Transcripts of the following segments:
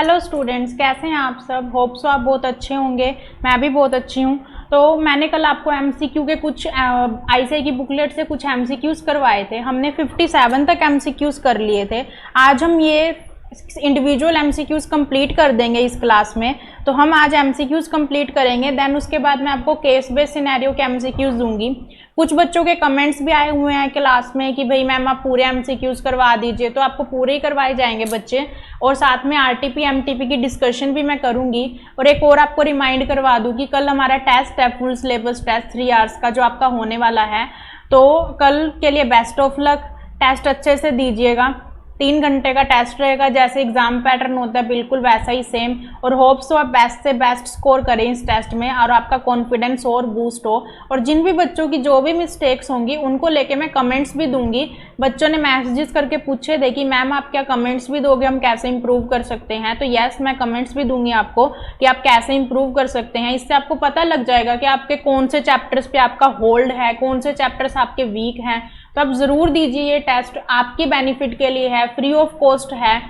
Hello students, कैसे हैं आप सब। होप सो आप बहुत अच्छे होंगे। मैं भी बहुत अच्छी हूँ। तो मैंने कल आपको एमसीक्यू के कुछ आईसीआई की बुकलेट से कुछ एमसीक्यूज़ करवाए थे। हमने 57 तक एमसीक्यूज़ कर लिए थे। आज हम ये इंडिविजुअल एमसीक्यूज़ कंप्लीट कर देंगे इस क्लास में। तो हम आज एमसीक्यूज़ कंप्लीट करेंगे, देन उसके बाद मैं आपको केस बेस्ड सिनेरियो के एमसीक्यूज़ दूंगी। कुछ बच्चों के कमेंट्स भी आए हुए हैं क्लास में कि भाई मैम आप पूरे एमसीक्यूज़ करवा दीजिए, तो आपको पूरे ही करवाए जाएंगे बच्चे। और साथ में आरटीपी एमटीपी की डिस्कशन भी मैं करूंगी। और एक और आपको रिमाइंड करवा दूँ कि कल हमारा टेस्ट है, फुल सिलेबस टेस्ट 3 आवर्स का जो आपका होने वाला है। तो कल के लिए बेस्ट ऑफ लक। टेस्ट अच्छे से दीजिएगा। 3 घंटे का टेस्ट रहेगा, जैसे एग्जाम पैटर्न होता है बिल्कुल वैसा ही सेम। और होप सो आप बेस्ट से बेस्ट स्कोर करें इस टेस्ट में और आपका कॉन्फिडेंस और बूस्ट हो। और जिन भी बच्चों की जो भी मिस्टेक्स होंगी उनको लेके मैं कमेंट्स भी दूंगी। बच्चों ने मैसेजेस करके पूछे थे कि मैम आप क्या कमेंट्स भी दोगे, हम कैसे इंप्रूव कर सकते हैं। तो यस, मैं कमेंट्स भी दूंगी आपको कि आप कैसे इंप्रूव कर सकते हैं। इससे आपको पता लग जाएगा कि आपके कौन से चैप्टर्स पे आपका होल्ड है, कौन से चैप्टर्स आपके वीक हैं। तो आप ज़रूर दीजिए, ये टेस्ट आपके बेनिफिट के लिए है, फ्री ऑफ कॉस्ट है।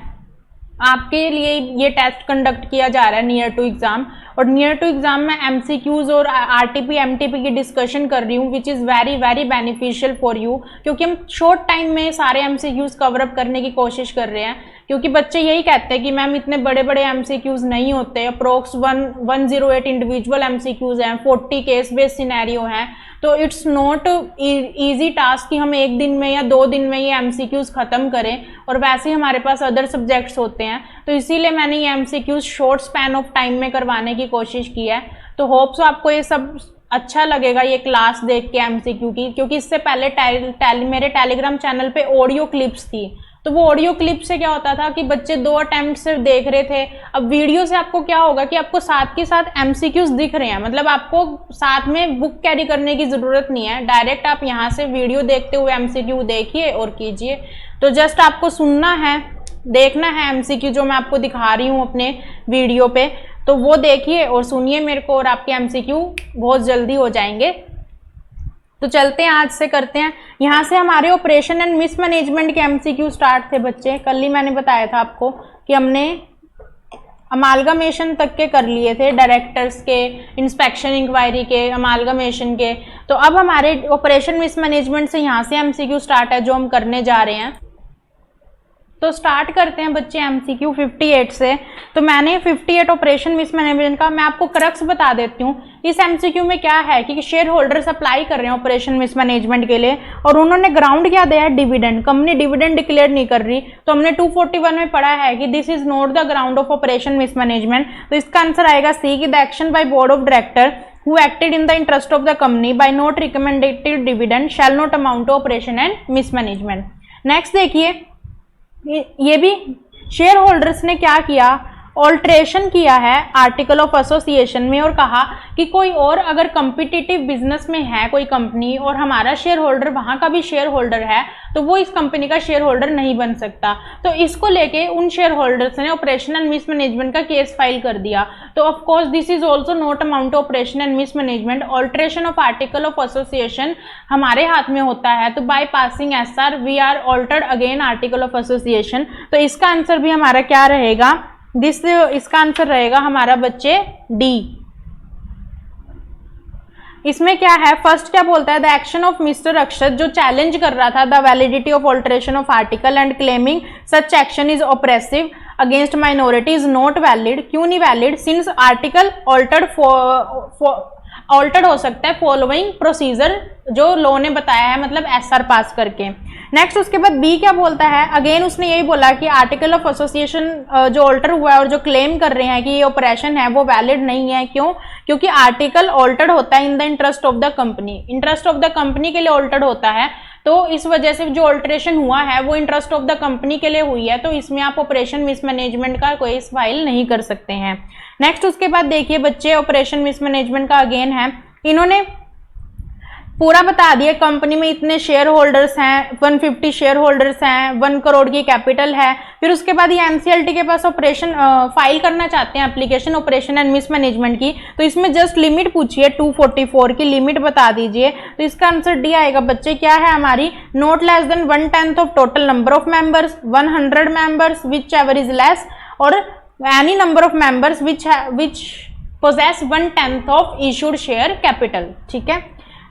आपके लिए ये टेस्ट कंडक्ट किया जा रहा है नियर टू एग्जाम। और नियर टू एग्जाम में एमसीक्यूज और आरटीपी एमटीपी की डिस्कशन कर रही हूँ, which is very very beneficial for you, क्योंकि हम शॉर्ट टाइम में सारे एमसीक्यूज कवर अप करने की कोशिश कर रहे हैं। क्योंकि बच्चे यही कहते हैं कि मैम इतने बड़े बड़े एमसीक्यूज नहीं होते, अप्रोक्स 108 इंडिविजुअल एमसीक्यूज हैं, 40 केस बेस्ड सिनेरियो हैं। तो इट्स नॉट ईजी टास्क कि हम एक दिन में या 2 दिन में ये एमसीक्यूज खत्म करें। और वैसे ही हमारे पास अदर सब्जेक्ट्स होते हैं, तो इसीलिए मैंने ये MCQs short span of time में करवाने की कोशिश की है। तो होप सो आपको ये सब अच्छा लगेगा ये क्लास देख के एमसीक्यू की। क्योंकि इससे पहले मेरे टेलीग्राम चैनल पे ऑडियो क्लिप्स थी। तो वो ऑडियो क्लिप से क्या होता था कि बच्चे 2 अटेम्प्ट से देख रहे थे। अब वीडियो से आपको क्या होगा कि आपको साथ के साथ एमसीक्यूज दिख रहे हैं, मतलब आपको साथ में बुक कैरी करने की जरूरत नहीं है। डायरेक्ट आप यहाँ से वीडियो देखते हुए एमसीक्यू देखिए और कीजिए। तो जस्ट आपको सुनना है, देखना है एमसीक्यू जो मैं आपको दिखा रही हूँ अपने वीडियो पे। तो वो देखिए और सुनिए मेरे को, और आपके एमसीक्यू बहुत जल्दी हो जाएंगे। तो चलते हैं, आज से करते हैं। यहाँ से हमारे ऑपरेशन एंड मिसमैनेजमेंट के एमसीक्यू स्टार्ट थे बच्चे। कल ही मैंने बताया था आपको कि हमने अमालगमेशन तक के कर लिए थे, डायरेक्टर्स के, इंस्पेक्शन इंक्वायरी के, अमालगमेशन के। तो अब हमारे ऑपरेशन मिसमैनेजमेंट से यहाँ से एमसीक्यू स्टार्ट है जो हम करने जा रहे हैं। तो स्टार्ट करते हैं बच्चे एमसीक्यू 58 से। तो मैंने 58 ऑपरेशन मिसमैनेजमेंट का मैं आपको क्रक्स बता देती हूँ। इस एमसीक्यू में क्या है कि शेयर होल्डर्स अप्लाई कर रहे हैं ऑपरेशन मिसमैनेजमेंट के लिए, और उन्होंने ग्राउंड क्या दिया है, डिविडेंड। कंपनी डिविडेंड डिक्लेयर नहीं कर रही। तो हमने 241 में पढ़ा है कि this is not the ground of operation mismanagement. तो इसका आंसर आएगा सी, की the action by board of director who acted in the interest of the company by not recommended dividend shall not amount to operation and mismanagement। Next देखिए, ये भी share holders ने क्या किया, ऑल्ट्रेशन किया है आर्टिकल ऑफ एसोसिएशन में, और कहा कि कोई और अगर कम्पिटिटिव बिजनेस में है कोई कंपनी और हमारा शेयर होल्डर वहां का भी शेयर होल्डर है, तो वो इस कंपनी का शेयर होल्डर नहीं बन सकता। तो इसको लेके उन शेयर होल्डर्स ने ऑपरेशन एंड मिसमैनेजमेंट का केस फाइल कर दिया। तो of course this is also not amount to operation and mismanagement. Alteration of article of association हमारे हाथ में होता है। तो by passing SR we are altered again article of association. तो इसका आंसर भी हमारा क्या रहेगा, इसका आंसर रहेगा हमारा बच्चे डी। इसमें क्या है, फर्स्ट क्या बोलता है, द एक्शन ऑफ मिस्टर अक्षत, जो चैलेंज कर रहा था the validity of alteration of article and claiming such action is oppressive against minority is not valid. क्यों नहीं वैलिड, सिंस आर्टिकल ऑल्टर्ड हो सकता है फॉलोइंग प्रोसीजर जो लॉ ने बताया है, मतलब एसआर पास करके। नेक्स्ट उसके बाद बी क्या बोलता है, अगेन उसने यही बोला कि आर्टिकल ऑफ एसोसिएशन जो ऑल्टर हुआ है और जो क्लेम कर रहे हैं कि ये ऑपरेशन है वो वैलिड नहीं है। क्यों, क्योंकि आर्टिकल ऑल्टर्ड होता है in the interest of the company, interest of the company के लिए ऑल्टर्ड होता है। तो इस वजह से जो ऑल्ट्रेशन हुआ है वो इंटरेस्ट ऑफ द कंपनी के लिए हुई है। तो इसमें आप ऑपरेशन मिसमैनेजमेंट का कोई फाइल नहीं कर सकते हैं। नेक्स्ट उसके बाद देखिए बच्चे, ऑपरेशन मिसमैनेजमेंट का अगेन है, इन्होंने पूरा बता दिया कंपनी में इतने शेयर होल्डर्स हैं, 150 शेयर होल्डर्स हैं, 1 करोड़ की कैपिटल है। फिर उसके बाद ये एनसीएलटी के पास ऑपरेशन फाइल करना चाहते हैं एप्लीकेशन ऑपरेशन एंड मिसमैनेजमेंट की। तो इसमें जस्ट लिमिट पूछिए 244 की लिमिट बता दीजिए। तो इसका आंसर डी आएगा बच्चे। क्या है हमारी, not less than 1/10 of total number of members, 100 members whichever is less, और any number of members which possess 1/10 of issued share capital. ठीक है,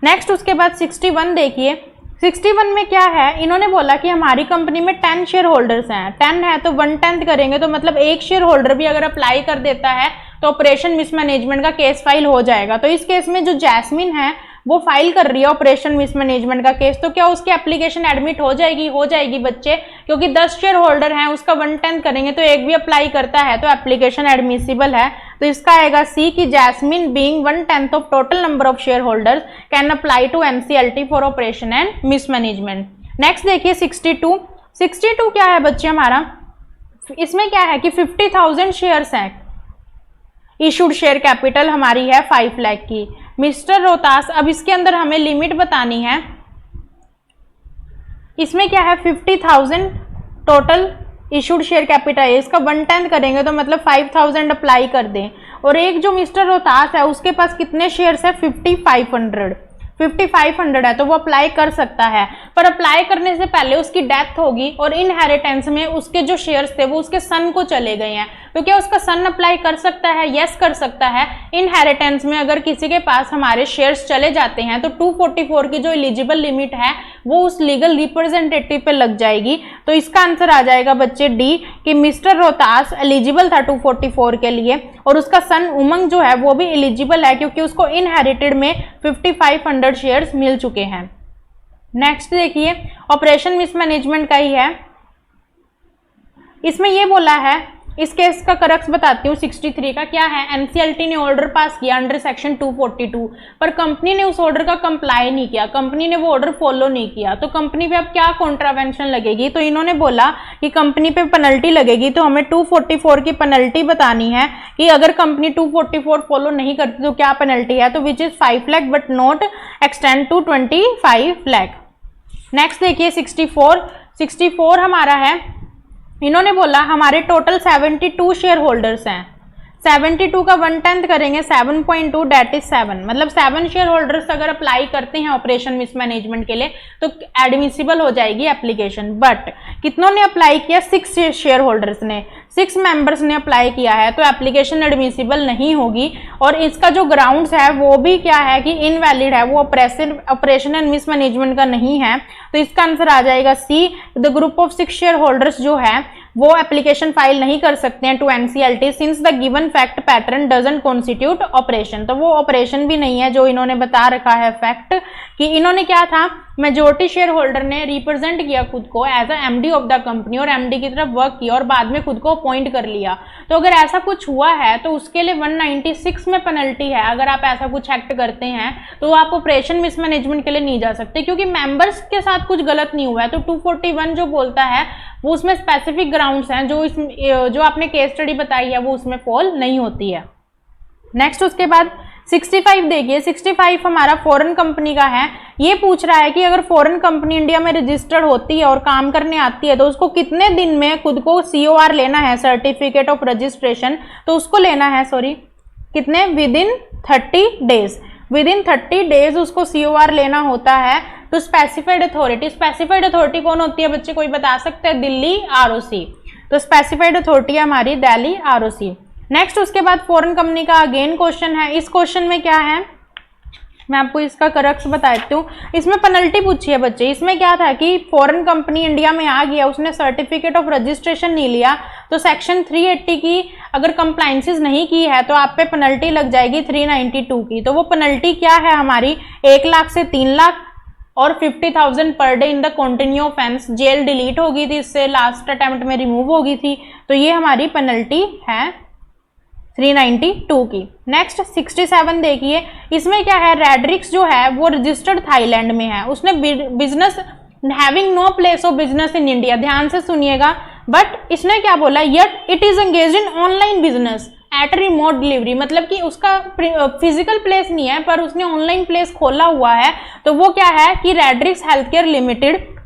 नेक्स्ट उसके बाद 61 देखिए। 61 में क्या है, इन्होंने बोला कि हमारी कंपनी में 10 शेयर होल्डर्स हैं, 10 है तो 1/10 करेंगे तो मतलब एक शेयर होल्डर भी अगर अप्लाई कर देता है तो ऑपरेशन मिसमैनेजमेंट का केस फाइल हो जाएगा। तो इस केस में जो जैस्मिन है वो फाइल कर रही है ऑपरेशन मिसमैनेजमेंट का केस, तो क्या उसकी एप्लीकेशन एडमिट हो जाएगी? हो जाएगी बच्चे, क्योंकि 10 शेयर होल्डर हैं, उसका 1/10 करेंगे तो एक भी अप्लाई करता है तो एप्लीकेशन एडमिसिबल है। तो इसका आएगा सी कि Jasmine being 1/10 of total number of share holders can apply to NCLT for operation and mismanagement. Next देखिए 62। 62 क्या है बच्चे हमारा, इसमें क्या है कि 50,000 शेयर्स हैं, इशूड शेयर कैपिटल हमारी है 5 लाख की। मिस्टर रोहतास, अब इसके अंदर हमें लिमिट बतानी है, इसमें क्या है 50,000 टोटल इशूड शेयर कैपिटल है, इसका 1/10 करेंगे तो मतलब 5,000 अप्लाई कर दें। और एक जो मिस्टर रोहतास है उसके पास कितने शेयर्स है, 5500 है, तो वो अप्लाई कर सकता है। पर अप्लाई करने से पहले उसकी डेथ होगी और इनहेरिटेंस में उसके जो शेयर्स थे वो उसके सन को चले गए हैं, तो क्या उसका सन अप्लाई कर सकता है? यस कर सकता है। इनहेरिटेंस में अगर किसी के पास हमारे शेयर्स चले जाते हैं तो 244 की जो एलिजिबल लिमिट है वो उस लीगल रिप्रेजेंटेटिव पे लग जाएगी। तो इसका आंसर आ जाएगा बच्चे डी कि मिस्टर रोहतास एलिजिबल था 244 के लिए और उसका सन उमंग जो है वो भी एलिजिबल है क्योंकि उसको इनहेरिटेड में 5500 शेयर्स मिल चुके हैं। नेक्स्ट देखिए ऑपरेशन मिसमैनेजमेंट का ही है, इसमें ये बोला है, इस केस का करक्स बताती हूँ 63 का। क्या है, एनसीएलटी ने ऑर्डर पास किया अंडर सेक्शन 242 पर कंपनी ने उस ऑर्डर का कंप्लाई नहीं किया, कंपनी ने वो ऑर्डर फॉलो नहीं किया, तो कंपनी पे अब क्या कॉन्ट्रावेंशन लगेगी? तो इन्होंने बोला कि कंपनी पे पेनल्टी लगेगी, तो हमें 244 की पेनल्टी बतानी है कि अगर कंपनी 244 फॉलो नहीं करती तो क्या पेनल्टी है, तो which is 5 lakh but not extend to 25 lakh. Next देखिए 64 हमारा है, इन्होंने बोला हमारे टोटल 72 शेयर होल्डर्स हैं, 72 का 1/10 करेंगे 7.2 डेट इज 7, मतलब 7 शेयर होल्डर्स अगर अप्लाई करते हैं ऑपरेशन मिसमैनेजमेंट के लिए तो एडमिसिबल हो जाएगी एप्लीकेशन। बट कितनों ने अप्लाई किया, 6 शेयर होल्डर्स ने, 6 मेंबर्स ने अप्लाई किया है तो एप्लीकेशन एडमिसिबल नहीं होगी। और इसका जो ग्राउंड्स है वो भी क्या है कि इनवैलिड है, वो ऑपरेशन एंड मिसमैनेजमेंट का नहीं है। तो इसका आंसर आ जाएगा C, the group of 6 shareholders जो है वो एप्लीकेशन फाइल नहीं कर सकते हैं to NCLT since the given fact pattern doesn't constitute oppression. तो वो ऑपरेशन भी नहीं है जो इन्होंने बता रखा है फैक्ट कि इन्होंने क्या था, मेजोरिटी शेयर होल्डर ने रिप्रेजेंट किया खुद को as a MD of the company और एमडी की तरफ वर्क किया और बाद में खुद को अपॉइंट कर लिया। तो अगर ऐसा कुछ हुआ है तो उसके लिए 196 में पेनल्टी है। अगर आप ऐसा कुछ एक्ट करते हैं तो आप ऑपरेशन मिसमैनेजमेंट के लिए नहीं जा सकते क्योंकि मेंबर्स के साथ कुछ गलत नहीं हुआ है। तो 241 जो बोलता है वो उसमें स्पेसिफिक ग्राउंड्स हैं जो आपने केस स्टडी बताई है वो उसमें फॉल नहीं होती है। नेक्स्ट उसके बाद 65 देखिए, 65 हमारा फॉरेन कंपनी का है। ये पूछ रहा है कि अगर फॉरेन कंपनी इंडिया में रजिस्टर्ड होती है और काम करने आती है तो उसको कितने दिन में खुद को COR लेना है, सर्टिफिकेट ऑफ रजिस्ट्रेशन, तो उसको लेना है कितने, विदिन 30 डेज, विदिन 30 डेज उसको COR लेना होता है। तो स्पेसिफाइड अथॉरिटी कौन होती है बच्चे, कोई बता सकते हैं? दिल्ली ROC। तो स्पेसिफाइड अथॉरिटी हमारी दिल्ली ROC। नेक्स्ट उसके बाद फॉरेन कंपनी का अगेन क्वेश्चन है। इस क्वेश्चन में क्या है, मैं आपको इसका करक्स बताती हूँ। इसमें पेनल्टी पूछी है बच्चे। इसमें क्या था कि फॉरेन कंपनी इंडिया में आ गया, उसने सर्टिफिकेट ऑफ रजिस्ट्रेशन नहीं लिया, तो सेक्शन 380 की अगर कंप्लाइंसेस नहीं की है तो आप पे पेनल्टी लग जाएगी 392 की। तो वो पेनल्टी क्या है हमारी, 1 लाख से 3 लाख और 50,000 per day in the continue offence. Jail delete होगी थी, इससे लास्ट अटेम्प्ट में रिमूव होगी थी, तो ये हमारी पेनल्टी है 392 की। नेक्स्ट 67 देखिए, इसमें क्या है, रेड्रिक्स जो है वो रजिस्टर्ड थाईलैंड में है, उसने business having no place of business in India, ध्यान से सुनिएगा, बट इसने क्या बोला, yet it is engaged in online business at remote delivery, मतलब कि उसका फिजिकल प्लेस नहीं है पर उसने ऑनलाइन प्लेस खोला हुआ है। तो वो क्या है कि रेड्रिक्स हेल्थ केयर लिमिटेड।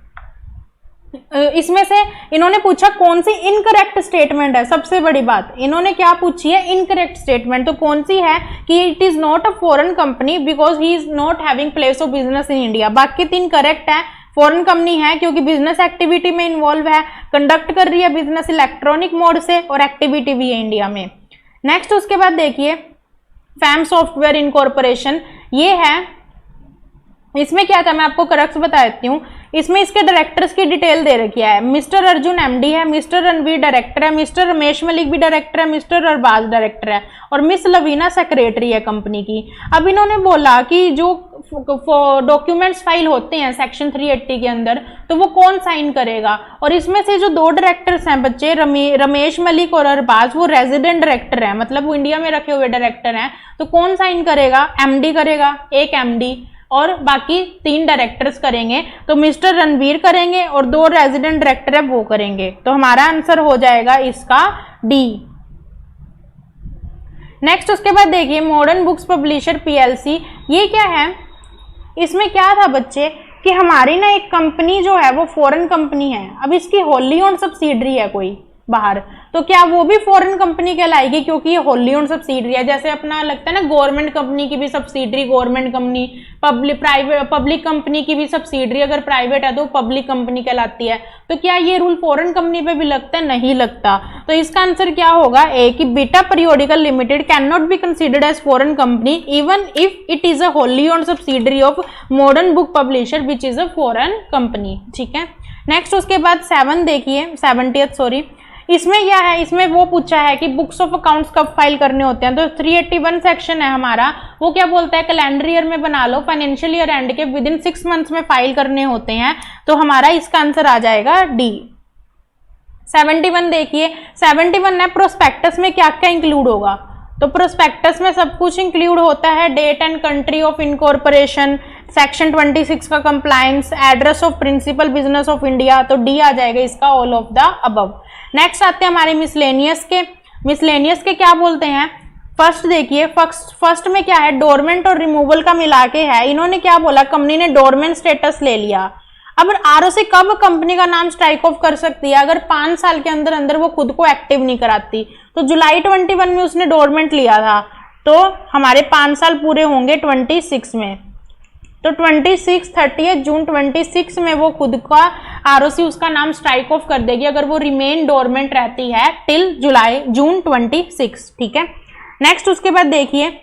इसमें से इन्होंने पूछा कौन सी इनकरेक्ट स्टेटमेंट है, सबसे बड़ी बात इन्होंने क्या पूछी है, इनकरेक्ट स्टेटमेंट। तो कौन सी है कि it is not a foreign company because he is not having place of business in India. बाकी 3 करेक्ट है, फॉरेन कंपनी है क्योंकि बिजनेस एक्टिविटी में इन्वॉल्व है, कंडक्ट कर रही है बिजनेस इलेक्ट्रॉनिक मोड से और एक्टिविटी भी है इंडिया में। नेक्स्ट उसके बाद देखिए फैम सॉफ्टवेयर इनकॉर्पोरेशन, ये है, इसमें क्या था मैं आपको करेक्ट बता देती हूँ। इसमें इसके डायरेक्टर्स की डिटेल दे रखी है, मिस्टर अर्जुन एमडी है, मिस्टर रणवीर डायरेक्टर है, मिस्टर रमेश मलिक भी डायरेक्टर है, मिस्टर अरबाज डायरेक्टर है और मिस लवीना सेक्रेटरी है कंपनी की। अब इन्होंने बोला कि जो डॉक्यूमेंट्स फाइल होते हैं सेक्शन 380 के अंदर तो वो कौन साइन करेगा, और इसमें से जो 2 डायरेक्टर्स हैं बच्चे रमेश मलिक और अरबाज, वो रेजिडेंट डायरेक्टर है, मतलब वो इंडिया में रखे हुए डायरेक्टर हैं। तो कौन साइन करेगा, एमडी करेगा, एक एमडी और बाकी 3 डायरेक्टर्स करेंगे। तो मिस्टर रणवीर करेंगे और 2 रेजिडेंट डायरेक्टर है वो करेंगे। तो हमारा आंसर हो जाएगा इसका डी। नेक्स्ट उसके बाद देखिए मॉडर्न बुक्स पब्लिशर पीएलसी, ये क्या है, इसमें क्या था बच्चे कि हमारी ना एक कंपनी जो है वो फॉरेन कंपनी है, अब इसकी होली ओन सब्सिडरी है कोई बाहर, तो क्या वो भी फॉरेन कंपनी कहलाएगी क्योंकि ये होली ओन सब्सिडरी है। जैसे अपना लगता है ना गवर्नमेंट कंपनी की भी subsidiary government company, public company की भी सब्सिडरी अगर प्राइवेट है तो पब्लिक कंपनी कहलाती है। तो क्या ये रूल फॉरेन कंपनी पे भी लगता है, नहीं लगता। तो इसका आंसर क्या होगा ए कि Beta Periodical Limited can not be considered as foreign company even if it is a wholly owned subsidiary of Modern Book Publisher which is a foreign company. ठीक है, नेक्स्ट उसके बाद 7 देखिए 70th सॉरी, इसमें क्या है, इसमें वो पूछा है कि बुक्स ऑफ अकाउंट्स कब फाइल करने होते हैं। तो 381 सेक्शन है हमारा, वो क्या बोलता है कैलेंडर ईयर में बना लो, फाइनेंशियल ईयर एंड के विद इन 6 मंथ्स में फाइल करने होते हैं। तो हमारा इसका आंसर आ जाएगा डी। 71 देखिए 71 है प्रोस्पेक्टस में क्या क्या इंक्लूड होगा। तो प्रोस्पेक्टस में सब कुछ इंक्लूड होता है, date and country of incorporation, section 26 का compliance, address of principal business of India. तो डी आ जाएगा इसका all of the above. Next आते हैं हमारे मिसलेनियस के। मिसलेनियस के क्या बोलते हैं, फर्स्ट देखिए फर्स्ट में क्या है डोरमेंट और रिमूवल का मिला के है। इन्होंने क्या बोला, कंपनी ने डोरमेंट स्टेटस ले लिया। अब आरओसी कब कंपनी का नाम स्ट्राइक ऑफ कर सकती है, अगर 5 साल के अंदर अंदर वो खुद को एक्टिव नहीं कराती। तो जुलाई 21 में उसने डोरमेंट लिया था, तो हमारे 5 साल पूरे होंगे 26 में। तो 30 जून 26 में वो खुद का आरओसी उसका नाम स्ट्राइक ऑफ कर देगी अगर वो रिमेन डोरमेंट रहती है टिल जून 26। ठीक है, नेक्स्ट उसके बाद देखिए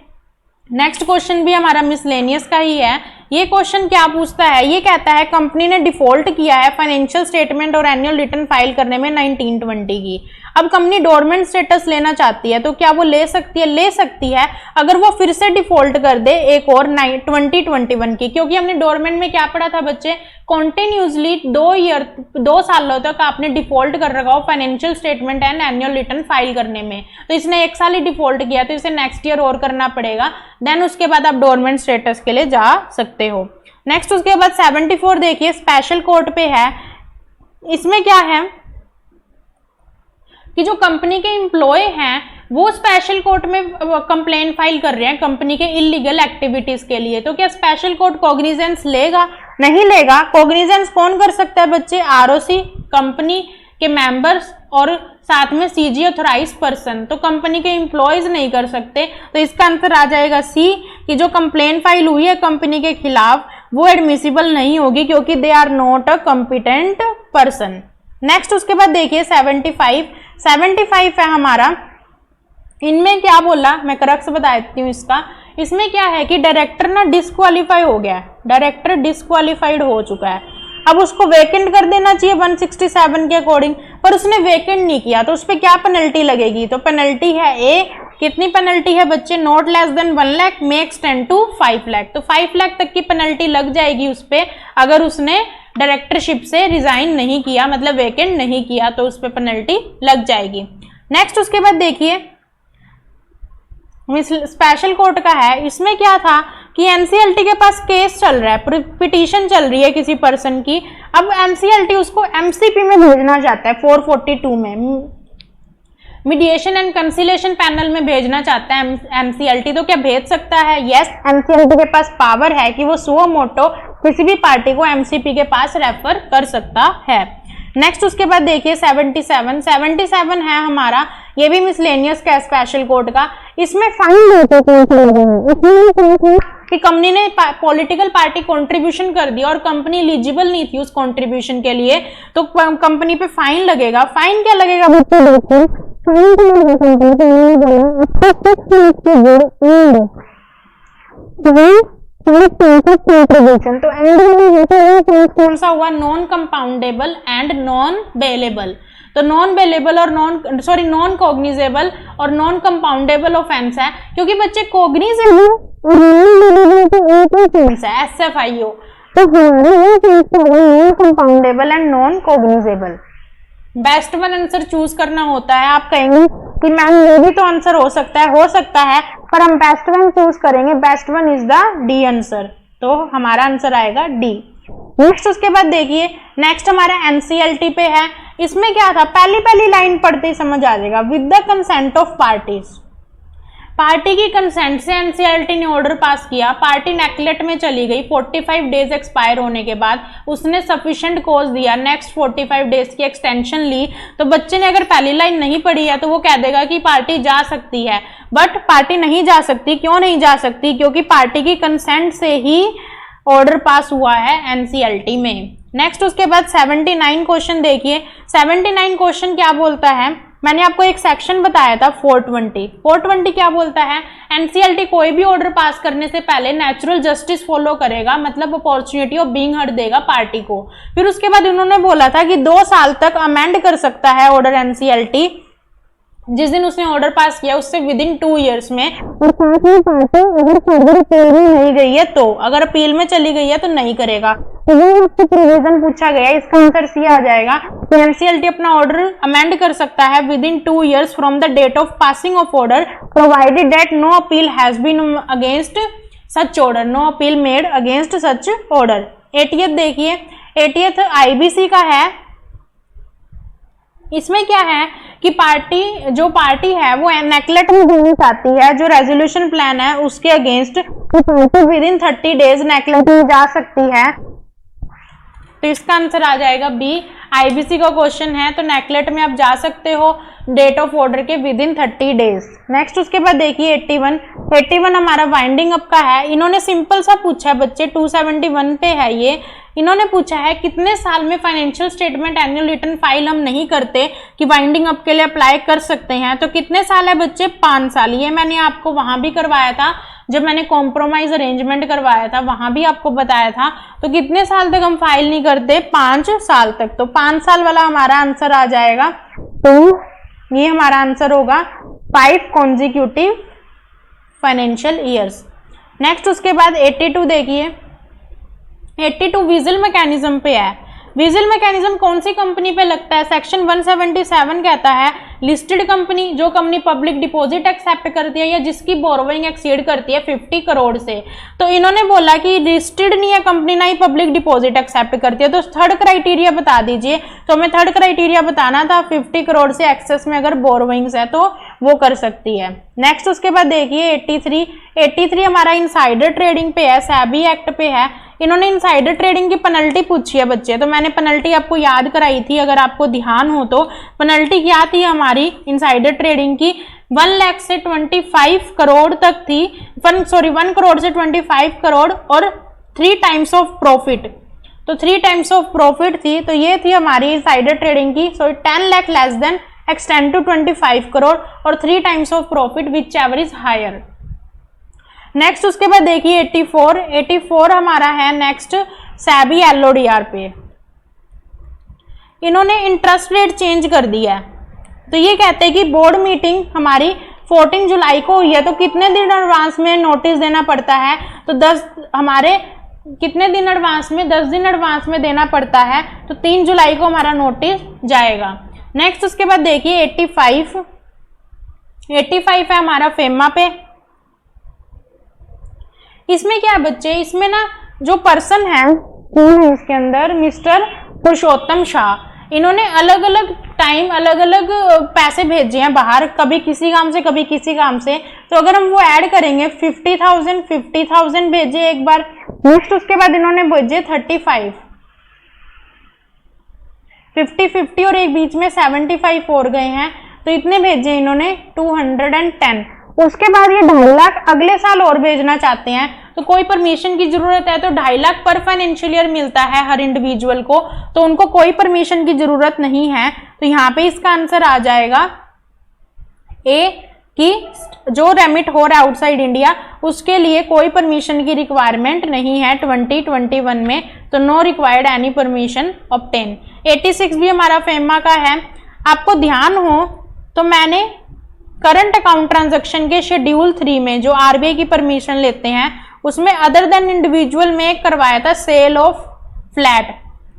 नेक्स्ट क्वेश्चन भी हमारा मिसलेनियस का ही है। ये क्वेश्चन क्या पूछता है, ये कहता है कंपनी ने डिफॉल्ट किया है फाइनेंशियल स्टेटमेंट और एनुअल रिटर्न फाइल करने में 1920 की। अब कंपनी डोरमेंट स्टेटस लेना चाहती है, तो क्या वो ले सकती है, ले सकती है अगर वो फिर से डिफॉल्ट कर दे एक और 2021 की, क्योंकि हमने डोरमेंट में क्या पढ़ा था बच्चे, कॉन्टिन्यूसली 2 सालों तक आपने डिफॉल्ट कर रखा हो financial statement and annual return file करने में। तो इसने 1 साल ही डिफॉल्ट किया, तो इसे नेक्स्ट ईयर और करना पड़ेगा, देन उसके बाद आप डोरमेंट स्टेटस के लिए जा सकते हो। नेक्स्ट उसके बाद 74 देखिए स्पेशल कोर्ट पे है। इसमें क्या है कि जो कंपनी के एम्प्लॉय हैं वो स्पेशल कोर्ट में कंप्लेन फाइल कर रहे हैं कंपनी के इलीगल एक्टिविटीज के लिए। तो क्या स्पेशल कोर्ट कॉग्निजेंस लेगा, नहीं लेगा। कॉग्निजेंस कौन कर सकता है बच्चे, आरओसी, कंपनी के मेंबर्स और साथ में सीजी ऑथराइज्ड पर्सन। तो कंपनी के एम्प्लॉयज नहीं कर सकते। तो इसका आंसर आ जाएगा सी कि जो कंप्लेन फाइल हुई है कंपनी के खिलाफ वो एडमिसिबल नहीं होगी क्योंकि they are not a competent person. Next उसके बाद देखिए 75 है हमारा। इनमें क्या बोला, मैं करेक्ट से बता देती हूँ इसका। इसमें क्या है कि डायरेक्टर ना डिस्क्वालीफाई हो गया, डायरेक्टर डिस्क्वालीफाइड हो चुका है। अब उसको वेकेंट कर देना चाहिए 167 के अकॉर्डिंग, पर उसने वेकेंट नहीं किया, तो उस पर क्या पेनल्टी लगेगी। तो पेनल्टी है ए, कितनी पेनल्टी है बच्चे, not less than 1 lakh may extend to 5 lakh. तो 5 लाख तक की पेनल्टी लग जाएगी उस पर अगर उसने डायरेक्टरशिप से रिजाइन नहीं किया, मतलब वेकेंट नहीं किया, तो उस पर पेनल्टी लग जाएगी। नेक्स्ट उसके बाद देखिए स्पेशल कोर्ट का है। इसमें क्या था कि एनसीएलटी के पास केस चल रहा है, पिटीशन चल रही है किसी पर्सन की। अब एनसीएलटी उसको एमसीपी में भेजना चाहता है 442 में, मीडिएशन एंड कंसिलेशन पैनल में भेजना चाहता है एनसीएलटी। तो क्या भेज सकता है, यस, एनसीएलटी के पास पावर है कि वो सुओ मोटो किसी भी पार्टी को एमसीपी के पास रेफर कर सकता है। नेक्स्ट उसके बाद देखिए 77 है हमारा, ये भी मिसलेनियस का स्पेशल कोर्ट का। इसमें फाइन कि कंपनी ने पॉलिटिकल पार्टी कंट्रीब्यूशन कर दिया और कंपनी एलिजिबल नहीं थी उस कंट्रीब्यूशन के लिए, तो कंपनी पे फाइन लगेगा। फाइन क्या लगेगा बच्चे देखिए, फाइन तो लगेगा कंपनी पे, मैंने कंट्रीब्यूशन। तो एंड कौन सा हुआ, non compoundable and non bailable. तो नॉन बेलेबल और नॉन कॉग्निजेबल और नॉन कंपाउंडेबल ऑफेंस है, क्योंकि बच्चे कॉग्निजेबल है SFIO, तो non compoundable and non cognizable. Best one answer choose करना होता है। आप कहेंगे कि मैम ये भी तो आंसर हो सकता है, पर हम बेस्ट वन चूज करेंगे। Best one is the D answer, तो हमारा आंसर आएगा डी। नेक्स्ट उसके बाद देखिए, नेक्स्ट हमारा NCLT पे है। इसमें क्या था, पहली लाइन पढ़ते ही समझ आ जाएगा, with the consent of parties. Party की कंसेंट से NCLT ने ऑर्डर पास किया, पार्टी नेकलेक्ट में चली गई, 45 डेज एक्सपायर होने के बाद उसने सफिशिएंट कॉज दिया, नेक्स्ट 45 डेज की एक्सटेंशन ली, तो बच्चे ने अगर पहली लाइन नहीं पढ़ी है तो वो कह देगा कि पार्टी जा सकती है, बट पार्टी नहीं जा सकती। क्यों नहीं जा सकती, क्योंकि पार्टी की कंसेंट से ही ऑर्डर पास हुआ है NCLT में। नेक्स्ट उसके बाद 79 क्वेश्चन देखिए। 79 क्वेश्चन क्या बोलता है, मैंने आपको एक सेक्शन बताया था 420 क्या बोलता है, NCLT कोई भी ऑर्डर पास करने से पहले नेचुरल जस्टिस फॉलो करेगा, मतलब अपॉर्चुनिटी ऑफ बीइंग हर्ड देगा पार्टी को। फिर उसके बाद उन्होंने बोला था कि 2 साल तक अमेंड कर सकता है ऑर्डर NCLT, जिस दिन उसने ऑर्डर पास किया उससे विद इन 2 ईयर्स में, और साथ में पार्टी अगर फर्दर अपील में नहीं गई है तो, अगर अपील में चली गई है तो नहीं करेगा। तो ये आपसे प्रोविजन पूछा गया है, इसका आंसर सी आ जाएगा। तो NCLT अपना ऑर्डर अमेंड कर सकता है within 2 years from the date of passing of order, provided that no appeal has been against such order, no appeal made against such order. 80th देखिए, 80th IBC का है। इसमें क्या है कि जो पार्टी है वो नेकलेक्ट में देना चाहती है, जो रेजोल्यूशन प्लान है उसके against party within 30 days नेकलेक्ट में जा सकती है, तो इसका आंसर आ जाएगा बी। IBC का क्वेश्चन है, तो नेकलेक्ट में आप जा सकते हो डेट ऑफ ऑर्डर के विद इन 30 डेज। नेक्स्ट उसके बाद देखिए 81 हमारा वाइंडिंग अप का है। इन्होंने सिंपल सा पूछा है बच्चे, 271 पे है ये। इन्होंने पूछा है कितने साल में financial statement annual return file हम नहीं करते कि वाइंडिंग अप के लिए अप्लाई कर सकते हैं, तो कितने साल है बच्चे, 5 साल। ये मैंने आपको वहां भी करवाया था, जब मैंने कॉम्प्रोमाइज अरेंजमेंट करवाया था वहां भी आपको बताया था। तो कितने साल तक हम फाइल नहीं करते, 5 साल तक। तो 5 साल वाला हमारा आंसर आ जाएगा, तो ये हमारा आंसर होगा 5 कॉन्जिक्यूटिव फाइनेंशियल ईयर्स। नेक्स्ट उसके बाद 82 देखिए, 82 विजिल मैकेनिज्म पे है। विजिल मैकेनिज्म कौन सी कंपनी पे लगता है, सेक्शन 177 कहता है लिस्टेड कंपनी, जो कंपनी पब्लिक डिपॉजिट एक्सेप्ट करती है या जिसकी बोरोइंग एक्सीड करती है 50 करोड़ से। तो इन्होंने बोला कि लिस्टेड नहीं है कंपनी, ना ही पब्लिक डिपॉजिट एक्सेप्ट करती है, तो थर्ड क्राइटेरिया बता दीजिए। तो हमें थर्ड क्राइटेरिया बताना था, 50 करोड़ से एक्सेस में अगर बोरोइंग्स है तो वो कर सकती है। नेक्स्ट उसके बाद देखिए 83 हमारा इनसाइडर ट्रेडिंग पे है, सेबी एक्ट पे है। इन्होंने इनसाइडर ट्रेडिंग की पेनल्टी पूछी है बच्चे, तो मैंने पेनल्टी आपको याद कराई थी, अगर आपको ध्यान हो तो। पेनल्टी क्या थी हमारी इनसाइडर ट्रेडिंग की, 1 लाख से 25 करोड़ तक थी, 1 करोड़ से 25 करोड़ और 3 टाइम्स ऑफ प्रॉफिट। तो 3 टाइम्स ऑफ प्रॉफिट थी, तो ये थी हमारी इनसाइडर ट्रेडिंग की। So 10 lakh less than extend to 25 crore और 3 times of profit whichever is higher. Next उसके बाद देखिए 84 हमारा है नेक्स्ट सेबी LODR पे। इन्होंने इंटरेस्ट रेट चेंज कर दिया है, तो ये कहते हैं कि बोर्ड मीटिंग हमारी 14 जुलाई को हुई है, तो कितने दिन एडवांस में नोटिस देना पड़ता है, तो 10 हमारे कितने दिन एडवांस में, 10 दिन एडवांस में देना पड़ता है, तो 3 जुलाई को हमारा नोटिस जाएगा। नेक्स्ट उसके बाद देखिए 85 है हमारा फेमा पे। इसमें क्या है बच्चे, इसमें ना जो पर्सन है इसके अंदर मिस्टर पुरुषोत्तम शाह, इन्होंने अलग अलग टाइम अलग अलग पैसे भेजे हैं बाहर, कभी किसी काम से कभी किसी काम से। तो अगर हम वो ऐड करेंगे 50,000 भेजे एक बार। नेक्स्ट उसके बाद इन्होंने भेजे 35, 50 और एक बीच में 75 और गए हैं, तो इतने भेजे इन्होंने 210। उसके बाद ये 2.5 लाख अगले साल और भेजना चाहते हैं, तो तो कोई परमिशन की जरूरत है तो 2.5 लाख पर फाइनेंशियल ईयर मिलता है हर इंडिविजुअल को, तो उनको कोई परमिशन की जरूरत नहीं है। तो यहाँ पे इसका आंसर आ जाएगा ए कि जो रेमिट हो रहा है आउटसाइड इंडिया उसके लिए कोई परमिशन की रिक्वायरमेंट नहीं है 2021 में, तो no required any permission obtain. 86 भी हमारा फेमा का है। आपको ध्यान हो तो मैंने करंट अकाउंट ट्रांजैक्शन के शेड्यूल 3 में जो आरबीआई की परमिशन लेते हैं उसमें अदर देन इंडिविजुअल में एक करवाया था सेल ऑफ फ्लैट।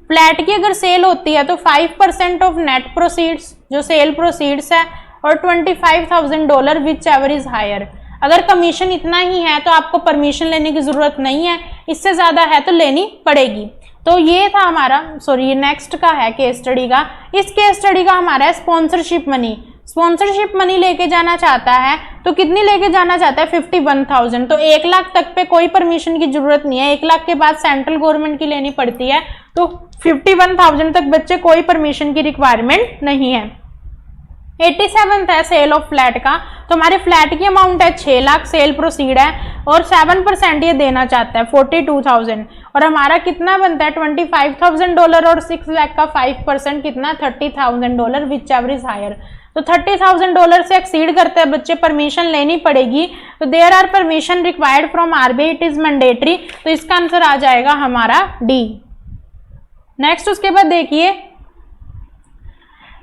फ्लैट की अगर सेल होती है तो 5% ऑफ नेट प्रोसीड्स जो सेल प्रोसीड्स है और $25,000 विच एवर इज हायर। अगर कमीशन इतना ही है तो आपको परमिशन लेने की जरूरत नहीं है, इससे ज्यादा है तो लेनी पड़ेगी। तो ये था हमारा, सॉरी नेक्स्ट का है केस स्टडी का। इस केस स्टडी का हमारा है स्पॉन्सरशिप मनी। स्पॉन्सरशिप मनी लेके जाना चाहता है तो कितनी लेके जाना चाहता है 51,000, तो 1 लाख तक पे कोई परमिशन की जरूरत नहीं है, 1 लाख के बाद सेंट्रल गवर्नमेंट की लेनी पड़ती है, तो 51,000 तक बच्चे कोई परमिशन की रिक्वायरमेंट नहीं है। 87 है सेल ऑफ फ्लैट का, तो हमारे फ्लैट की अमाउंट है 6 लाख, सेल प्रोसीड है और 7% ये देना चाहता है 42,000, और हमारा कितना बनता है $25,000 और 6 लाख का 5% कितना $30,000 विच एवर इज हायर। तो $30,000 से एक्सीड करते हैं बच्चे परमिशन लेनी पड़ेगी, तो there are permission required from RBI, it is mandatory, तो इसका आंसर आ जाएगा हमारा डी। नेक्स्ट उसके बाद देखिए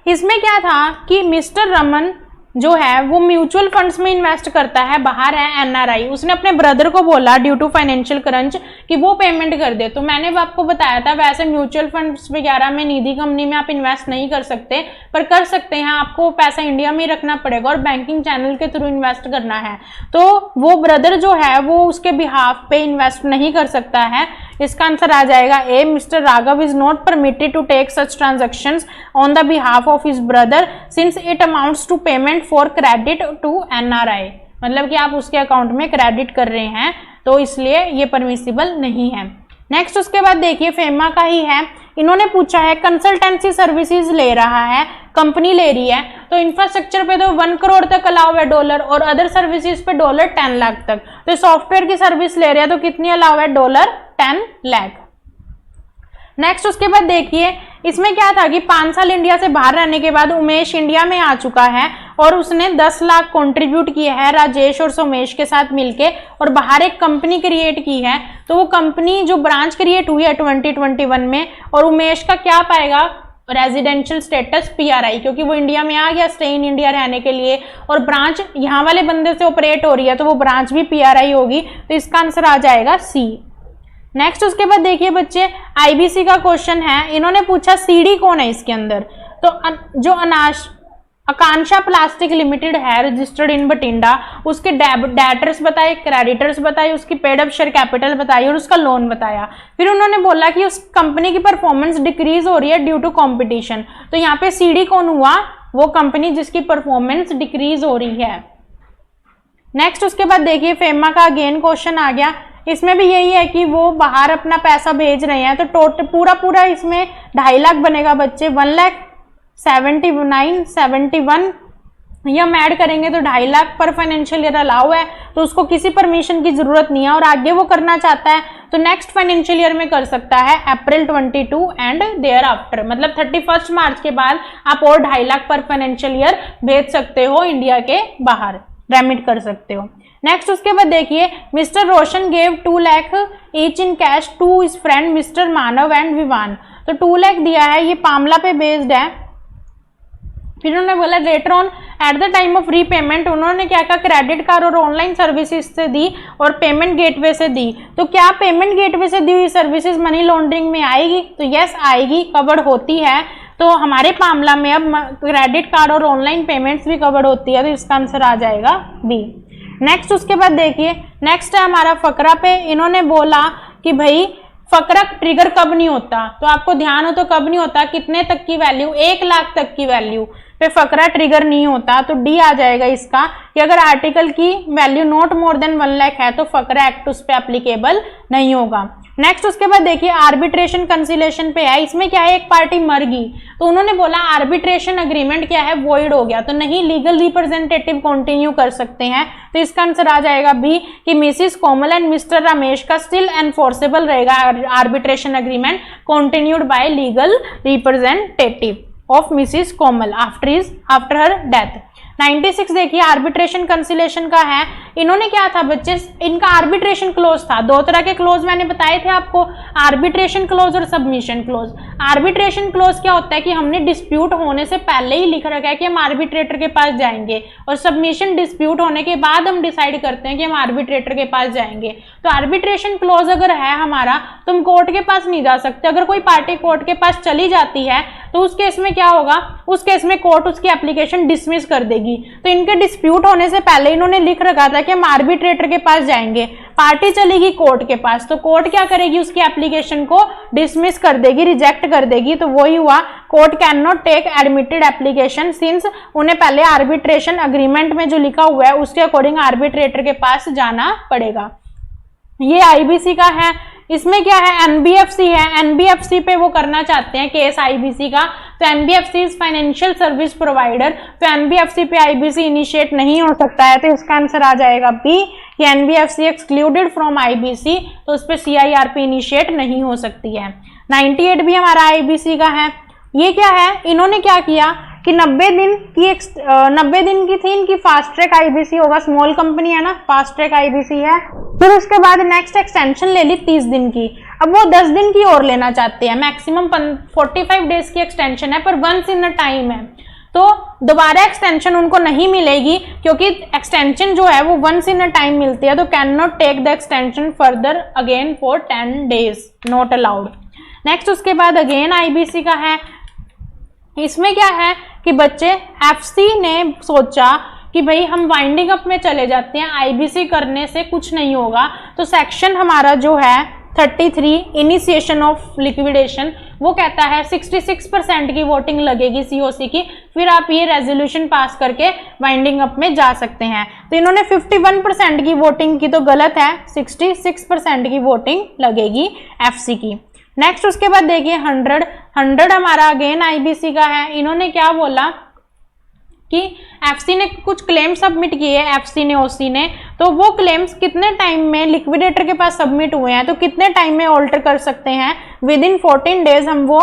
इसमें क्या था कि मिस्टर रमन जो है वो म्यूचुअल फंड्स में इन्वेस्ट करता है, बाहर है एनआरआई, उसने अपने ब्रदर को बोला ड्यू टू फाइनेंशियल क्रंच कि वो पेमेंट कर दे। तो मैंने आपको बताया था वैसे म्यूचुअल फंड्स वगैरह में निधि कंपनी में आप इन्वेस्ट नहीं कर सकते, पर कर सकते हैं, आपको पैसा इंडिया में ही रखना पड़ेगा और बैंकिंग चैनल के थ्रू इन्वेस्ट करना है। तो वो ब्रदर जो है वो उसके बिहाफ पे इन्वेस्ट नहीं कर सकता है, इसका आंसर आ जाएगा A, mister Raghav is not permitted to take such transactions on the behalf of his brother since it amounts to payment for credit to NRI, मतलब कि आप उसके अकाउंट में क्रेडिट कर रहे हैं, तो इसलिए ये परमिसिबल नहीं है। नेक्स्ट उसके बाद देखिए फेमा का ही है, इन्होंने पूछा है कंसल्टेंसी सर्विसेज ले रहा है, कंपनी ले रही है, तो इंफ्रास्ट्रक्चर पे तो 1 करोड़ तक अलाउ है डॉलर और अदर सर्विसेज पे $10 लाख तक, तो सॉफ्टवेयर की सर्विस ले रहे हैं तो कितनी अलाउ है $10 लाख। नेक्स्ट उसके बाद देखिए इसमें क्या था कि 5 साल इंडिया से बाहर रहने के बाद उमेश इंडिया में आ चुका है और उसने 10 लाख कंट्रीब्यूट किया है राजेश और सोमेश के साथ मिलके और बाहर एक कंपनी क्रिएट की है, तो वो कंपनी जो ब्रांच क्रिएट हुई है 2021 में, और उमेश का क्या पाएगा रेजिडेंशियल स्टेटस पीआरआई, क्योंकि वो इंडिया में आ गया स्टे इन इंडिया रहने के लिए, और ब्रांच यहाँ वाले बंदे से ऑपरेट हो रही है तो वो ब्रांच भी पीआरआई होगी, तो इसका आंसर आ जाएगा सी। नेक्स्ट उसके बाद देखिए बच्चे आईबीसी का क्वेश्चन है, इन्होंने पूछा सीडी कौन है इसके अंदर, तो जो आकांक्षा प्लास्टिक लिमिटेड है रजिस्टर्ड इन बठिंडा, उसके डेटर्स बताए, क्रेडिटर्स बताए, उसकी पेड अप शेयर कैपिटल बताई और उसका लोन बताया। फिर उन्होंने बोला कि उस कंपनी की परफॉर्मेंस डिक्रीज हो रही है ड्यू टू कंपटीशन, तो यहाँ पे सीडी कौन हुआ, वो कंपनी जिसकी परफॉर्मेंस डिक्रीज हो रही है। नेक्स्ट उसके बाद देखिए फेमा का अगेन क्वेश्चन आ गया, इसमें भी यही है कि वो बाहर अपना पैसा भेज रहे हैं, तो टोटल पूरा इसमें 2.5 लाख बनेगा बच्चे, 1,79,71 ये हम ऐड करेंगे तो 2.5 लाख पर फाइनेंशियल ईयर अलाउ है, तो उसको किसी परमिशन की जरूरत नहीं है और आगे वो करना चाहता है तो नेक्स्ट फाइनेंशियल ईयर में कर सकता है अप्रैल 22 एंड देयर आफ्टर, मतलब 31 मार्च के बाद आप और 2.5 लाख पर फाइनेंशियल ईयर भेज सकते हो, इंडिया के बाहर रेमिट कर सकते हो। नेक्स्ट उसके बाद देखिए mister Roshan gave 2 lakh each in cash to his friend mister Manav and Vivan, तो 2 लाख दिया है, ये पामला पे बेस्ड है। फिर उन्होंने बोला later on at the time of repayment उन्होंने क्या कहा क्रेडिट कार्ड और ऑनलाइन सर्विसेज से दी और पेमेंट गेटवे से दी, तो क्या पेमेंट गेटवे से दी हुई सर्विसेज मनी लॉन्ड्रिंग में आएगी, तो यस आएगी, कवर्ड होती है। तो हमारे मामला में अब क्रेडिट कार्ड और ऑनलाइन पेमेंट्स भी कवर्ड होती है, तो इसका आंसर आ जाएगा बी। नेक्स्ट उसके बाद देखिए नेक्स्ट है हमारा फकरा पे, इन्होंने बोला कि भाई फकरा ट्रिगर कब नहीं होता, तो आपको ध्यान हो तो कब नहीं होता, कितने तक की वैल्यू, 1 लाख तक की वैल्यू, पे फकरा ट्रिगर नहीं होता, तो डी आ जाएगा इसका कि अगर आर्टिकल की value not more than 1 lakh है तो फकरा एक्ट उस पे एप्लीकेबल नहीं होगा। नेक्स्ट उसके बाद देखिए आर्बिट्रेशन कंसिलेशन पे है, इसमें क्या है, एक पार्टी मर गई तो उन्होंने बोला आर्बिट्रेशन अग्रीमेंट क्या है, वॉइड हो गया, तो नहीं लीगल रिप्रेजेंटेटिव कंटिन्यू कर सकते हैं, तो इसका आंसर आ जाएगा बी कि Mrs Komal and mister Ramesh का स्टिल एनफोर्सेबल रहेगा arbitration agreement continued bye legal representative of Mrs Komal after her death. 96 देखिए आर्बिट्रेशन कंसिलेशन का है, इन्होंने क्या था बच्चे, इनका आर्बिट्रेशन क्लोज था, दो तरह के क्लोज मैंने बताए थे आपको, आर्बिट्रेशन क्लोज और सबमिशन क्लोज। आर्बिट्रेशन क्लोज क्या होता है कि हमने डिस्प्यूट होने से पहले ही लिख रखा है कि हम आर्बिट्रेटर के पास जाएंगे, और सबमिशन डिस्प्यूट होने के बाद हम डिसाइड करते हैं कि हम आर्बिट्रेटर के पास जाएंगे। तो आर्बिट्रेशन क्लोज अगर है हमारा तो हम कोर्ट के पास नहीं जा सकते, अगर कोई पार्टी कोर्ट के पास चली जाती है तो उस केस में क्या होगा, उस केस में कोर्ट उसकी एप्लीकेशन डिसमिस कर देगी। तो इनके डिस्प्यूट होने से पहले इन्होंने लिख रखा था कि हम आर्बिट्रेटर के पास जाएंगे, पार्टी चलेगी कोर्ट के पास तो कोर्ट क्या करेगी, उसकी एप्लीकेशन को डिसमिस कर देगी, रिजेक्ट कर देगी, तो वही हुआ, court can not take admitted application since उन्हें पहले आर्बिट्रेशन अग्रीमेंट में जो लिखा हुआ है उसके अकॉर्डिंग आर्बिट्रेटर के पास जाना पड़ेगा। ये आईबीसी का है, इसमें क्या है, एनबीएफसी है, एनबीएफसी पे वो करना चाहते हैं केस आईबीसी का, तो NBFC is financial service provider, तो एनबीएफसी पे आईबीसी इनिशिएट नहीं हो सकता है, तो इसका आंसर आ जाएगा बी कि एनबीएफसी एक्सक्लूडेड फ्रॉम आईबीसी, तो उस पर सीआईआरपी इनिशिएट नहीं हो सकती है। 98 भी हमारा आईबीसी का है, ये क्या है, इन्होंने क्या किया कि 90 दिन की थी इनकी फास्ट ट्रैक आईबीसी होगा, स्मॉल कंपनी है ना, फास्ट ट्रैक आईबीसी है, फिर उसके बाद नेक्स्ट एक्सटेंशन ले ली 30 दिन की, अब वो 10 दिन की और लेना चाहते हैं, मैक्सिमम 45 डेज की एक्सटेंशन है पर वंस इन अ टाइम है, तो दोबारा एक्सटेंशन उनको नहीं मिलेगी क्योंकि एक्सटेंशन जो है वो वंस इन अ टाइम मिलती है, तो can not take the extension further again for 10 days, not allowed. Next उसके बाद अगेन आईबीसी का है, इसमें क्या है कि बच्चे एफसी ने सोचा कि भाई हम वाइंडिंग अप में चले जाते हैं, आईबीसी करने से कुछ नहीं होगा, तो सेक्शन हमारा जो है 33 इनिशिएशन ऑफ लिक्विडेशन वो कहता है 66% की वोटिंग लगेगी सीओसी की, फिर आप ये रेजोल्यूशन पास करके वाइंडिंग अप में जा सकते हैं। तो इन्होंने 51% की वोटिंग की तो गलत है, 66% की वोटिंग लगेगी एफसी की। नेक्स्ट उसके बाद देखिए 100 हमारा अगेन आईबीसी का है, इन्होंने क्या बोला कि एफसी ने कुछ क्लेम सबमिट किए, एफसी ने ओसी ने, तो वो क्लेम्स कितने टाइम में लिक्विडेटर के पास सबमिट हुए हैं, तो कितने टाइम में ऑल्टर कर सकते हैं, विद इन 14 डेज हम वो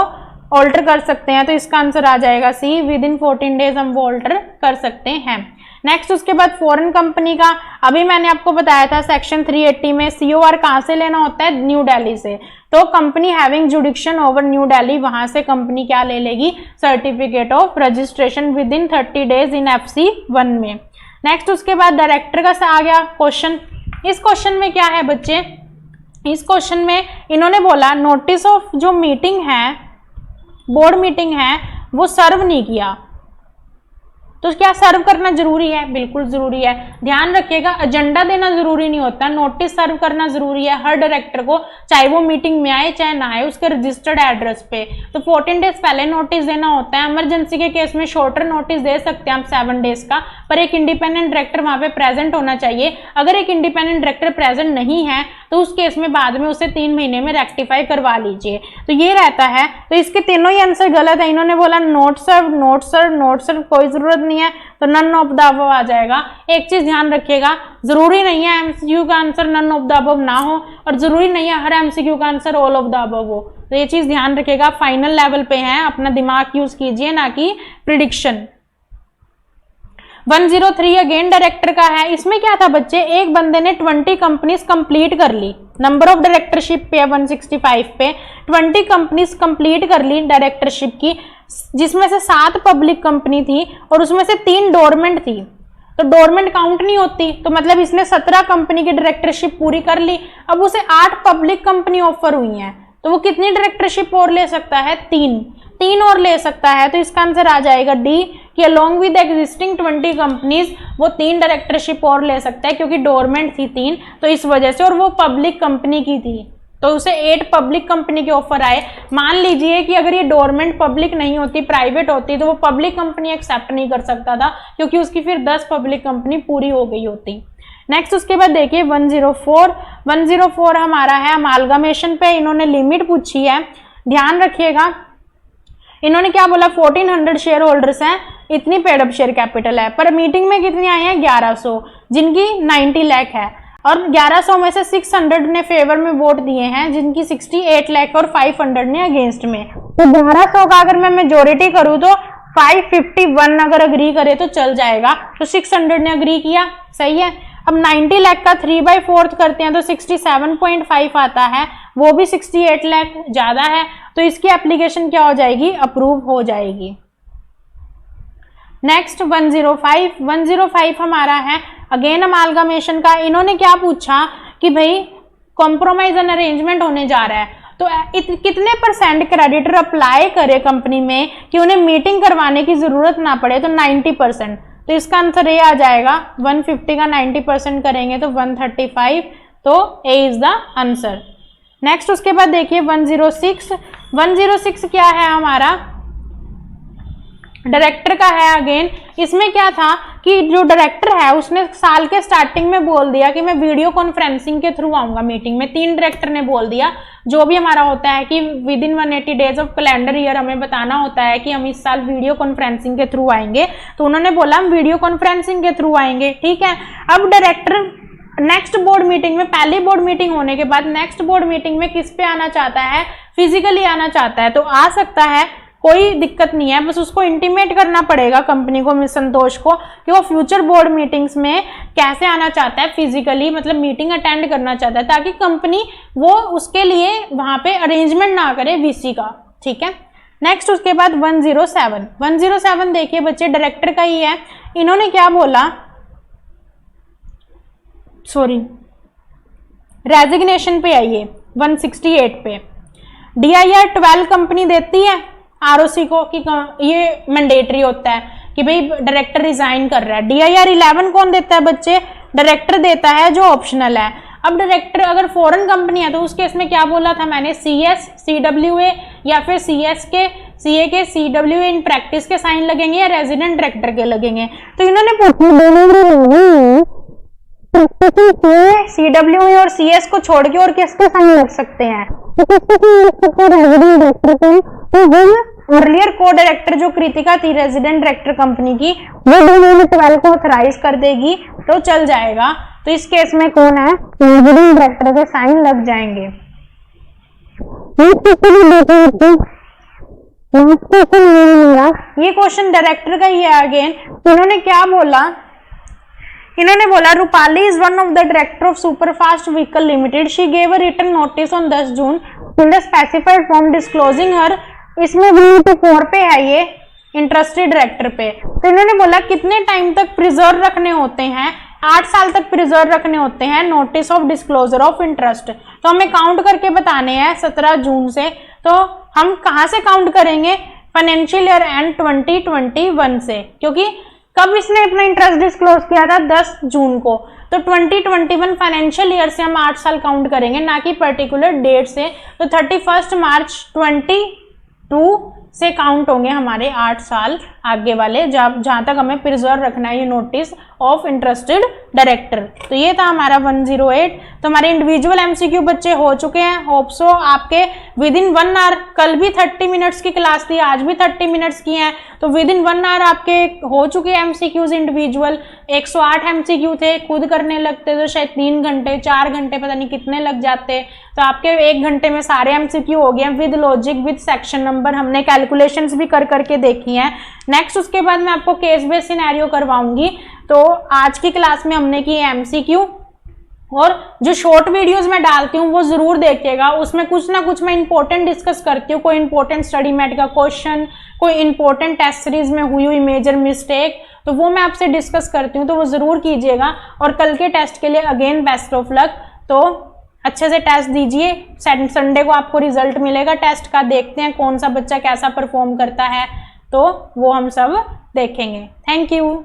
ऑल्टर कर सकते हैं, तो इसका आंसर आ जाएगा सी, विद इन 14 डेज हम वो ऑल्टर कर सकते हैं। नेक्स्ट उसके बाद फॉरेन कंपनी का, अभी मैंने आपको बताया था सेक्शन 380 में सीओआर कहाँ से लेना होता है, न्यू दिल्ली से, तो company having जुडिक्शन over new Delhi, वहां से कंपनी क्या ले लेगी, certificate of registration with in 30 days in FC 1 में। नेक्स्ट उसके बाद डायरेक्टर का आ गया क्वेश्चन, इस क्वेश्चन में क्या है बच्चे, इस क्वेश्चन में इन्होंने बोला नोटिस ऑफ जो मीटिंग है, बोर्ड मीटिंग है, वो सर्व नहीं किया, तो क्या सर्व करना जरूरी है, बिल्कुल जरूरी है। ध्यान रखिएगा एजेंडा देना जरूरी नहीं होता, नोटिस सर्व करना जरूरी है हर डायरेक्टर को, चाहे वो मीटिंग में आए चाहे ना आए, उसके रजिस्टर्ड एड्रेस पे। तो 14 डेज पहले नोटिस देना होता है, इमरजेंसी के केस में शॉर्टर नोटिस दे सकते हैं आप 7 डेज का, पर एक इंडिपेंडेंट डायरेक्टर वहां पे प्रेजेंट होना चाहिए। अगर एक इंडिपेंडेंट डायरेक्टर प्रेजेंट नहीं है तो उस केस में बाद में उसे 3 महीने में रेक्टिफाई करवा लीजिए, तो ये रहता है। तो इसके तीनों ही आंसर गलत है, इन्होंने बोला नोट सर्व, नोट सर्व, नोट सर्व, कोई जरूरत नहीं है, तो नन ऑफ द अबव आ जाएगा। एक चीज ध्यान रखिएगा, जरूरी नहीं है एमसीक्यू का answer none of the above ना हो, और जरूरी नहीं है हर एमसीक्यू का answer all of the above हो, तो ये चीज ध्यान रखिएगा। फाइनल लेवल पे है, अपना दिमाग यूज कीजिए, ना कि प्रिडिक्शन। 103 अगेन डायरेक्टर का है, इसमें क्या था बच्चे, एक बंदे ने 20 कंपनीज कंप्लीट कर ली, नंबर ऑफ डायरेक्टरशिप पे 165 पे 20 कंपनीज कंप्लीट कर ली डायरेक्टरशिप की, जिसमें से 7 पब्लिक कंपनी थी और उसमें से 3 डोरमेंट थी, तो डोरमेंट काउंट नहीं होती, तो मतलब इसने 17 कंपनी की डायरेक्टरशिप पूरी कर ली। अब उसे 8 पब्लिक कंपनी ऑफर हुई हैं, तो वो कितनी डायरेक्टरशिप और ले सकता है, 3 और ले सकता है, तो इसका आंसर आ जाएगा डी कि अलोंग विद एग्जिस्टिंग 20 कंपनीज वो 3 डायरेक्टरशिप और ले सकता है, क्योंकि डोरमेंट थी 3, तो इस वजह से, और वो पब्लिक कंपनी की थी, तो उसे 8 पब्लिक कंपनी के ऑफर आए। मान लीजिए कि अगर ये डोरमेंट पब्लिक नहीं होती, प्राइवेट होती, तो वो पब्लिक कंपनी एक्सेप्ट नहीं कर सकता था, क्योंकि उसकी फिर 10 पब्लिक कंपनी पूरी हो गई होती। नेक्स्ट उसके बाद देखिए 104 हमारा है अमालगमेशन पे। इन्होंने लिमिट पूछी है, ध्यान रखिएगा। इन्होंने क्या बोला, 1400 शेयर होल्डर्स हैं, इतनी पेड अप शेयर कैपिटल है, पर मीटिंग में कितनी आई है 1100, जिनकी 90 लाख है, और 1100 में से 600 ने फेवर में वोट दिए हैं, जिनकी 68 लाख, और 500 ने अगेंस्ट में। तो 1100 का अगर मैं मेजोरिटी करूं तो 551 अगर अग्री करे तो चल जाएगा, तो 600 ने अग्री किया, सही है। अब 90 लाख का 3/4 करते हैं तो 67.5 आता है, वो भी 68 लाख ज्यादा है, तो इसकी एप्लीकेशन क्या हो जाएगी, अप्रूव हो जाएगी। नेक्स्ट 105 हमारा है अगेन अमालगमेशन का। इन्होंने क्या पूछा कि भाई कॉम्प्रोमाइज एंड अरेंजमेंट होने जा रहा है, तो कितने % क्रेडिटर अप्लाई करे कंपनी में कि उन्हें मीटिंग करवाने की जरूरत ना पड़े, तो 90%। तो इसका आंसर ये आ जाएगा, 150 का 90% करेंगे तो 135, तो ए इज द आंसर। नेक्स्ट उसके बाद देखिए 106 क्या है हमारा, डायरेक्टर का है अगेन। इसमें क्या था कि जो डायरेक्टर है उसने साल के स्टार्टिंग में बोल दिया कि मैं वीडियो कॉन्फ्रेंसिंग के थ्रू आऊंगा मीटिंग में। 3 डायरेक्टर ने बोल दिया, जो भी हमारा होता है कि with in 180 days of calendar year हमें बताना होता है कि हम इस साल वीडियो कॉन्फ्रेंसिंग के थ्रू आएंगे, तो उन्होंने बोला हम वीडियो कॉन्फ्रेंसिंग के थ्रू आएंगे, ठीक है। अब डायरेक्टर नेक्स्ट बोर्ड मीटिंग में, पहली बोर्ड मीटिंग होने के बाद नेक्स्ट बोर्ड मीटिंग में किस पे आना चाहता है, फिजिकली आना चाहता है, तो आ सकता है, कोई दिक्कत नहीं है। बस उसको इंटीमेट करना पड़ेगा कंपनी को, मिस संतोष को, कि वो फ्यूचर बोर्ड मीटिंग्स में कैसे आना चाहता है, फिजिकली मतलब मीटिंग अटेंड करना चाहता है, ताकि कंपनी वो उसके लिए वहां पे अरेंजमेंट ना करे वीसी का, ठीक है। नेक्स्ट उसके बाद 107 देखिए बच्चे, डायरेक्टर का ही है। इन्होंने क्या बोला, सॉरी रेजिग्नेशन पे आइए 168 पे। DIR 12 कंपनी देती है ROC को कि ये मैंडेटरी होता है कि भाई डायरेक्टर रिजाइन कर रहा है। DIR 11 कौन देता है बच्चे, डायरेक्टर देता है, जो ऑप्शनल है। अब डायरेक्टर अगर फॉरेन कंपनी है तो उस केस में क्या बोला था मैंने, CS CWA या फिर CA के CWA इन प्रैक्टिस के साइन लगेंगे या रेजिडेंट डायरेक्टर के लगेंगे। तो इन्होंने CWA और CS को छोड़ के और किसके साइन लग सकते हैं, अर्लियर को डायरेक्टर जो कृतिका थी रेजिडेंट डायरेक्टर कंपनी की, वो 12 को ऑथराइज कर देगी तो चल जाएगा। तो इस केस में कौन है, रेजिडेंट डायरेक्टर के साइन लग जाएंगे। ये क्वेश्चन डायरेक्टर का ही है अगेन। इन्होंने क्या बोला, इन्होंने बोला Rupali is one of the director of Superfast Vehicle Limited, she gave a written notice on 10 June in the specified form disclosing her. इसमें 4 पे है ये इंटरेस्टेड डायरेक्टर पे। तो इन्होंने बोला कितने टाइम तक प्रिजर्व रखने होते हैं, 8 साल तक प्रिजर्व रखने होते हैं notice of disclosure of interest. तो हमें काउंट करके बताने हैं 17 जून से। तो हम कहां से काउंट करेंगे, फाइनेंशियल ईयर एंड 2021 से, क्योंकि कब इसने अपना इंटरेस्ट डिस्क्लोज किया था, 10 जून को। तो 2021 फाइनेंशियल ईयर से हम 8 साल काउंट करेंगे, ना कि पर्टिकुलर डेट से। तो 31 मार्च 22 से काउंट होंगे हमारे 8 साल आगे वाले, जहां तक हमें प्रिजर्व रखना है ये नोटिस ऑफ इंटरेस्टेड डायरेक्टर। तो ये था हमारा 108। तो हमारे इंडिविजुअल MCQ बच्चे हो चुके हैं। होप सो आपके विद इन 1 आवर, कल भी 30 मिनट्स की क्लास थी, आज भी 30 मिनट्स की है, तो विद इन 1 आवर आपके हो चुके MCQs इंडिविजुअल। 108 MCQ थे, खुद करने लगते तो शायद 3 घंटे 4 घंटे पता नहीं कितने लग जाते, तो आपके 1 घंटे में सारे MCQ हो गए with logic, with section number. हमने कैलकुलेशंस भी कर करके देखी हैं। नेक्स्ट उसके बाद मैं आपको केस बेस्ड सिनेरियो करवाऊंगी। तो आज की क्लास में हमने की MCQ, और जो शॉर्ट वीडियोस मैं डालती हूँ वो जरूर देखिएगा, उसमें कुछ ना कुछ मैं इंपॉर्टेंट डिस्कस करती हूँ। कोई इंपॉर्टेंट स्टडी मैट का क्वेश्चन, कोई इंपॉर्टेंट टेस्ट सीरीज में हुई हुई मेजर मिस्टेक, तो वो मैं आपसे डिस्कस करती हूँ, तो वो जरूर कीजिएगा। और कल के टेस्ट के लिए अगेन बेस्ट ऑफ लक। तो अच्छे से टेस्ट दीजिए, संडे को आपको रिजल्ट मिलेगा टेस्ट का, देखते हैं कौन सा बच्चा कैसा परफॉर्म करता है, तो वो हम सब देखेंगे। Thank you.